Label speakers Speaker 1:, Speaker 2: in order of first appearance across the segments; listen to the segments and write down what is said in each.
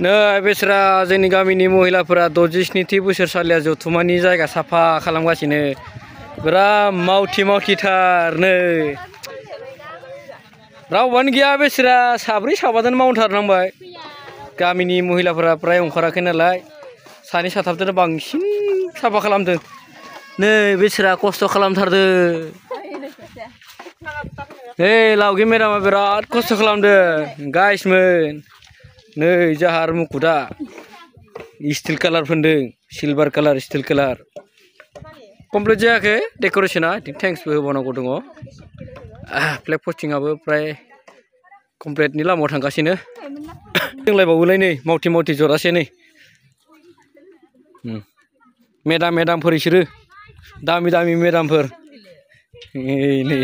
Speaker 1: नै बेसरा जोंनि गामिनि महिलाफोरा 67थि बोसोरसालिया जथुमानि जायगा साफा खालामगासिनो बिराद मावथिथार नै रावबानो गैया बेसरा साब्रै साबाजों मावथारनांबाय गामिनि महिलाफोरा प्राय ओंखाराखै नालाय सानै साथामजों बांसिन साफा खालामदों नै बेसरा खस्थ' खालामथारदों नै लावगे मेदामा बिराद खस्थ' खालामदों गाइसमोन नै जाहार मुकुटा स्टिल कालार फोनदों सिलभार कालार स्टिल कालार कमप्लिट जायाखै डेक'रेसना थेंक्सबो होबावनांगौ दङ फ्लेग पस्टिंआबो प्राय कमप्लिटनि लामायाव थांगासिनो जोंलायबावोलाय नै मावथि जरासे नै मेदामफोर बिसोरो दामि मेदामफोर नै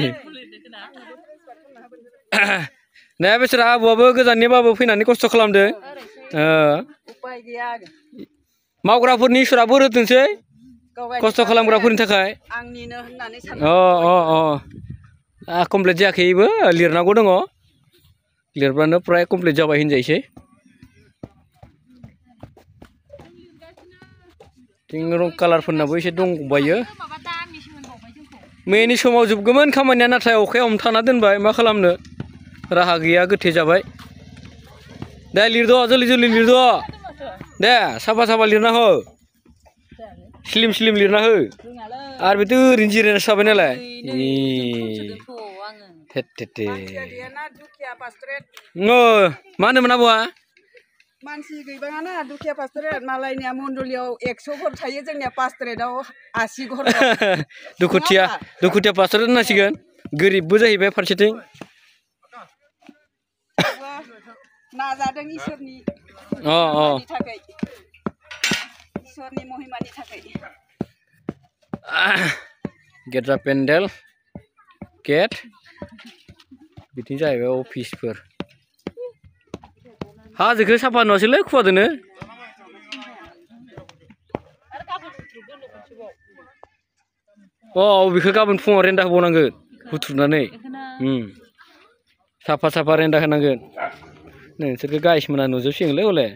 Speaker 1: नै बेसोर आबौआबो गोजाननिबाबो फैनानै खस्थ' खालामदों मावग्राफोरनि इसोरा बोर होथोंसै खस्थ' खालामग्राफोरनि थाखाय कमप्लिट जायाखैबो लिरनांगौ दङ लिरब्लानो प्राय कमप्लिट जाबाय होनजायोसै रं कालारफोरनाबो एसे दंबायो मेनि समाव जोबगौमोन खामानिया नाथाय अखाया हमथाना दोनबाय मा खालामनो राहा गैया गोथे जाबाय दे लिरद' जल्दि लिरद' दे साफा लिरना हो स्लिम लिरना हो आरो बेथ' ओरैनो जिरायनासो थाबाय नालाय मा होनोमोन आबौआ
Speaker 2: मानसि गैबाङाना दुखिया पासट्रेट मालायनिया मण्डलियाव 100 घर थायो जोंनिया पासट्रेटआव 80 घर
Speaker 1: दुखुथिया पासट्रेट होननांसिगोन गोरिबबो जाहैबाय फारसेथिं
Speaker 2: नाजादों इसोरनि थाखाय इसोरनि महिमानि थाखाय
Speaker 1: गेटजा पेन्डेल गेट बिथिं जाहैबाय अफिसफोर हाजोखौ साफा नुवासैलै खुवादोनो बेखौ गाबोन फुङाव रेन्दा होबावनांगोन हुथ्रुनानै साफा रेन्दा होनांगोन नोंसोरखौ गाइस मोना नुजोबसिगोनलै हले